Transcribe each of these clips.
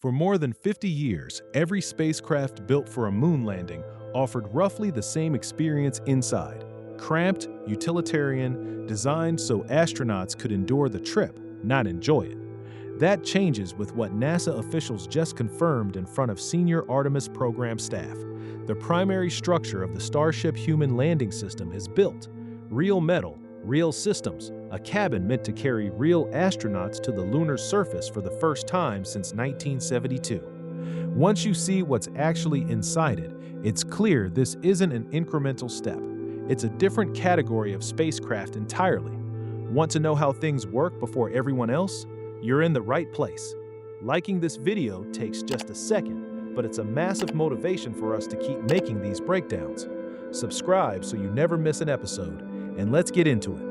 For more than 50 years, every spacecraft built for a moon landing offered roughly the same experience inside. Cramped, utilitarian, designed so astronauts could endure the trip, not enjoy it. That changes with what NASA officials just confirmed in front of senior Artemis program staff. The primary structure of the Starship human landing system is built. Real metal, real systems, a cabin meant to carry real astronauts to the lunar surface for the first time since 1972. Once you see what's actually inside it, it's clear this isn't an incremental step. It's a different category of spacecraft entirely. Want to know how things work before everyone else? You're in the right place. Liking this video takes just a second, but it's a massive motivation for us to keep making these breakdowns. Subscribe so you never miss an episode, and let's get into it.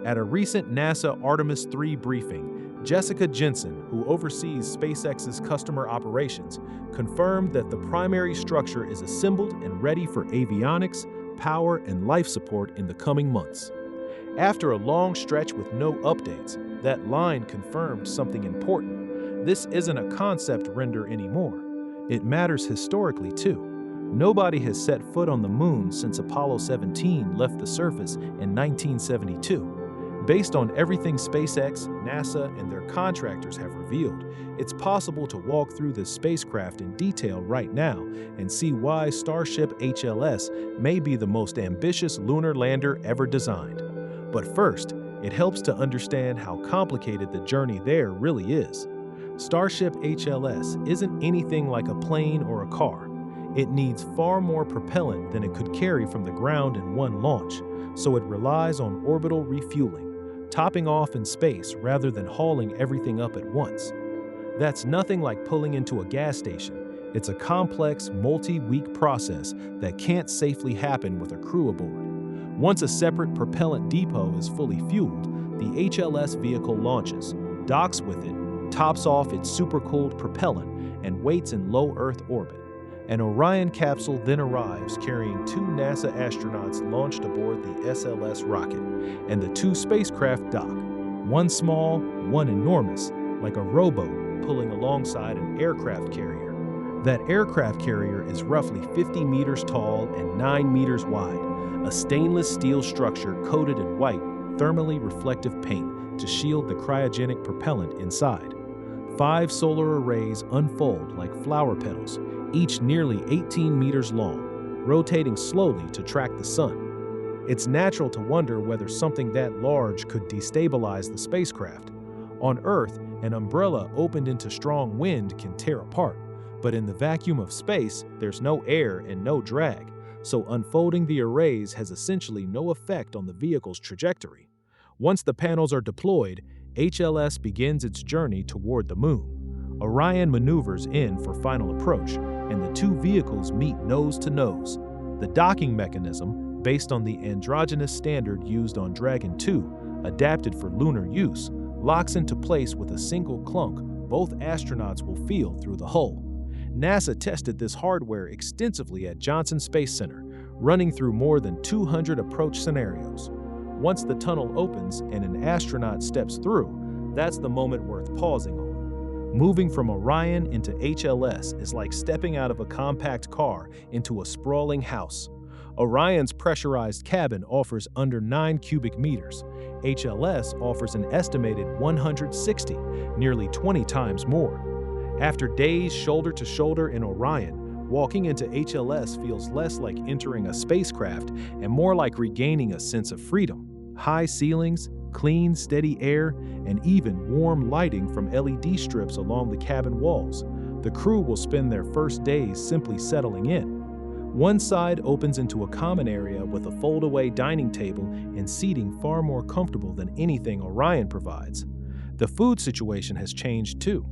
At a recent NASA Artemis 3 briefing, Jessica Jensen, who oversees SpaceX's customer operations, confirmed that the primary structure is assembled and ready for avionics, power, and life support in the coming months. After a long stretch with no updates, that line confirmed something important. This isn't a concept render anymore. It matters historically, too. Nobody has set foot on the moon since Apollo 17 left the surface in 1972. Based on everything SpaceX, NASA, and their contractors have revealed, it's possible to walk through this spacecraft in detail right now and see why Starship HLS may be the most ambitious lunar lander ever designed. But first, it helps to understand how complicated the journey there really is. Starship HLS isn't anything like a plane or a car. It needs far more propellant than it could carry from the ground in one launch, so it relies on orbital refueling, topping off in space rather than hauling everything up at once. That's nothing like pulling into a gas station. It's a complex, multi-week process that can't safely happen with a crew aboard. Once a separate propellant depot is fully fueled, the HLS vehicle launches, docks with it, tops off its supercooled propellant, and waits in low Earth orbit. An Orion capsule then arrives carrying 2 NASA astronauts launched aboard the SLS rocket, and the 2 spacecraft dock, one small, one enormous, like a rowboat pulling alongside an aircraft carrier. That aircraft carrier is roughly 50 meters tall and 9 meters wide, a stainless steel structure coated in white, thermally reflective paint to shield the cryogenic propellant inside. 5 solar arrays unfold like flower petals, each nearly 18 meters long, rotating slowly to track the sun. It's natural to wonder whether something that large could destabilize the spacecraft. On Earth, an umbrella opened into strong wind can tear apart, but in the vacuum of space, there's no air and no drag, so unfolding the arrays has essentially no effect on the vehicle's trajectory. Once the panels are deployed, HLS begins its journey toward the moon. Orion maneuvers in for final approach, and the 2 vehicles meet nose to nose. The docking mechanism, based on the androgynous standard used on Dragon 2, adapted for lunar use, locks into place with a single clunk both astronauts will feel through the hull. NASA tested this hardware extensively at Johnson Space Center, running through more than 200 approach scenarios. Once the tunnel opens and an astronaut steps through, that's the moment worth pausing on. Moving from Orion into HLS is like stepping out of a compact car into a sprawling house. Orion's pressurized cabin offers under 9 cubic meters. HLS offers an estimated 160, nearly 20 times more. After days shoulder to shoulder in Orion, walking into HLS feels less like entering a spacecraft and more like regaining a sense of freedom. High ceilings, clean, steady air, and even warm lighting from LED strips along the cabin walls. The crew will spend their first days simply settling in. One side opens into a common area with a fold-away dining table and seating far more comfortable than anything Orion provides. The food situation has changed too.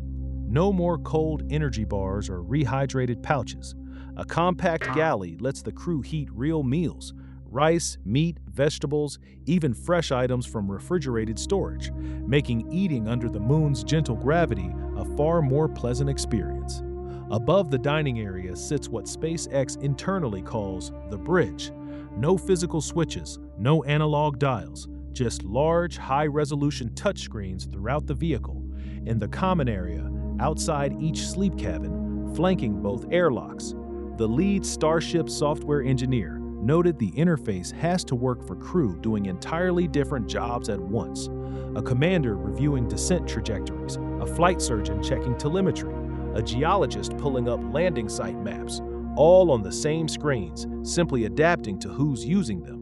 No more cold energy bars or rehydrated pouches. A compact galley lets the crew heat real meals: rice, meat, vegetables, even fresh items from refrigerated storage, making eating under the moon's gentle gravity a far more pleasant experience. Above the dining area sits what SpaceX internally calls the bridge. No physical switches, no analog dials, just large, high-resolution touchscreens throughout the vehicle. In the common area, outside each sleep cabin, flanking both airlocks. The lead Starship software engineer noted the interface has to work for crew doing entirely different jobs at once. A commander reviewing descent trajectories, a flight surgeon checking telemetry, a geologist pulling up landing site maps, all on the same screens, simply adapting to who's using them.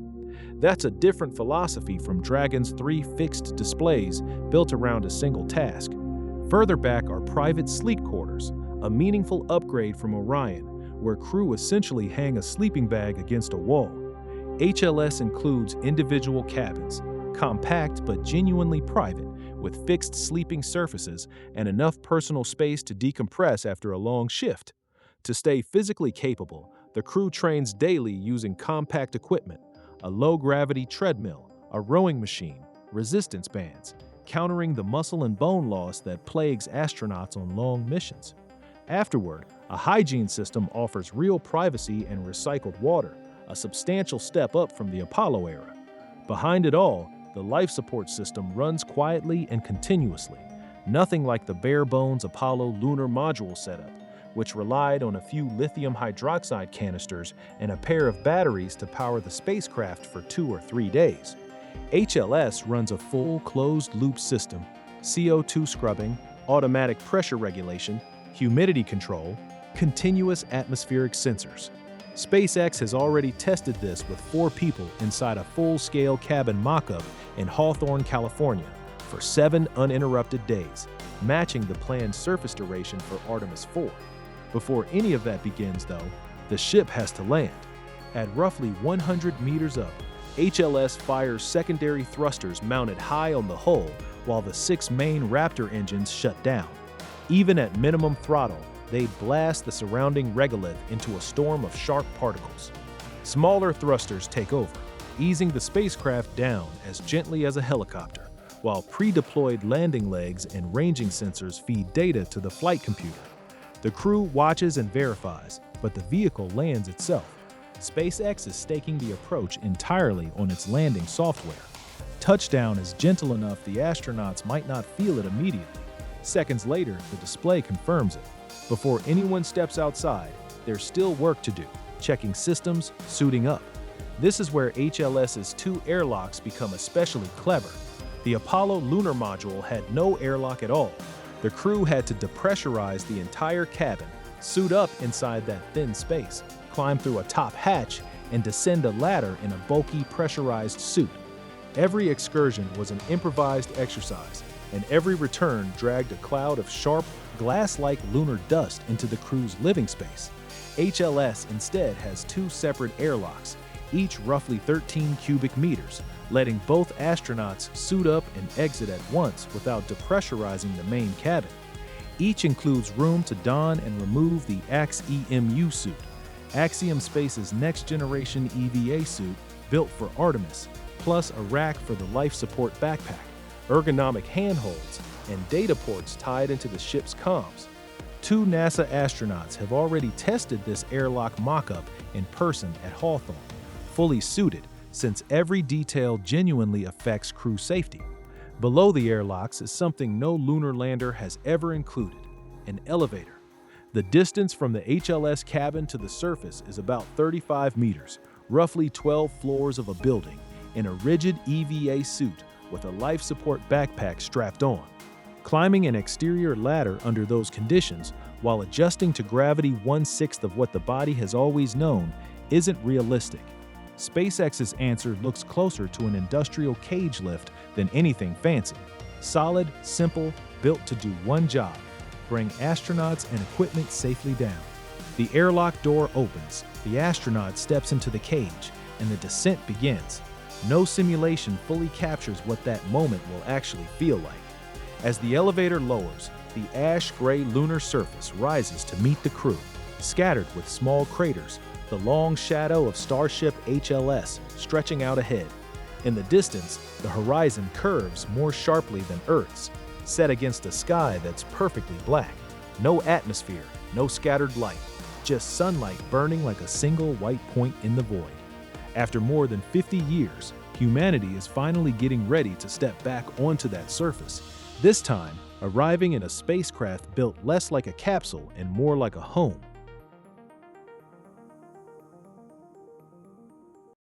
That's a different philosophy from Dragon's 3 fixed displays built around a single task. Further back are private sleep quarters, a meaningful upgrade from Orion, where crew essentially hang a sleeping bag against a wall. HLS includes individual cabins, compact but genuinely private, with fixed sleeping surfaces and enough personal space to decompress after a long shift. To stay physically capable, the crew trains daily using compact equipment, a low-gravity treadmill, a rowing machine, resistance bands, countering the muscle and bone loss that plagues astronauts on long missions. Afterward, a hygiene system offers real privacy and recycled water, a substantial step up from the Apollo era. Behind it all, the life support system runs quietly and continuously, nothing like the bare-bones Apollo lunar module setup, which relied on a few lithium hydroxide canisters and a pair of batteries to power the spacecraft for 2 or 3 days. HLS runs a full closed-loop system, CO2 scrubbing, automatic pressure regulation, humidity control, continuous atmospheric sensors. SpaceX has already tested this with 4 people inside a full-scale cabin mock-up in Hawthorne, California, for 7 uninterrupted days, matching the planned surface duration for Artemis 4. Before any of that begins, though, the ship has to land. At roughly 100 meters up, HLS fires secondary thrusters mounted high on the hull while the 6 main Raptor engines shut down. Even at minimum throttle, they blast the surrounding regolith into a storm of sharp particles. Smaller thrusters take over, easing the spacecraft down as gently as a helicopter, while pre-deployed landing legs and ranging sensors feed data to the flight computer. The crew watches and verifies, but the vehicle lands itself. SpaceX is staking the approach entirely on its landing software. Touchdown is gentle enough the astronauts might not feel it immediately. Seconds later, the display confirms it. Before anyone steps outside, there's still work to do, checking systems, suiting up. This is where HLS's 2 airlocks become especially clever. The Apollo lunar module had no airlock at all. The crew had to depressurize the entire cabin, suit up inside that thin space, climb through a top hatch, and descend a ladder in a bulky pressurized suit. Every excursion was an improvised exercise, and every return dragged a cloud of sharp, glass-like lunar dust into the crew's living space. HLS instead has 2 separate airlocks, each roughly 13 cubic meters, letting both astronauts suit up and exit at once without depressurizing the main cabin. Each includes room to don and remove the AX-EMU suit, Axiom Space's next-generation EVA suit built for Artemis, plus a rack for the life support backpack, ergonomic handholds, and data ports tied into the ship's comms. 2 NASA astronauts have already tested this airlock mock-up in person at Hawthorne, fully suited, since every detail genuinely affects crew safety. Below the airlocks is something no lunar lander has ever included: an elevator. The distance from the HLS cabin to the surface is about 35 meters, roughly 12 floors of a building, in a rigid EVA suit with a life support backpack strapped on. Climbing an exterior ladder under those conditions, while adjusting to gravity 1/6 of what the body has always known, isn't realistic. SpaceX's answer looks closer to an industrial cage lift than anything fancy. Solid, simple, built to do one job: bring astronauts and equipment safely down. The airlock door opens, the astronaut steps into the cage, and the descent begins. No simulation fully captures what that moment will actually feel like. As the elevator lowers, the ash-gray lunar surface rises to meet the crew, scattered with small craters, the long shadow of Starship HLS stretching out ahead. In the distance, the horizon curves more sharply than Earth's, set against a sky that's perfectly black. No atmosphere, no scattered light, just sunlight burning like a single white point in the void. After more than 50 years, humanity is finally getting ready to step back onto that surface, this time arriving in a spacecraft built less like a capsule and more like a home.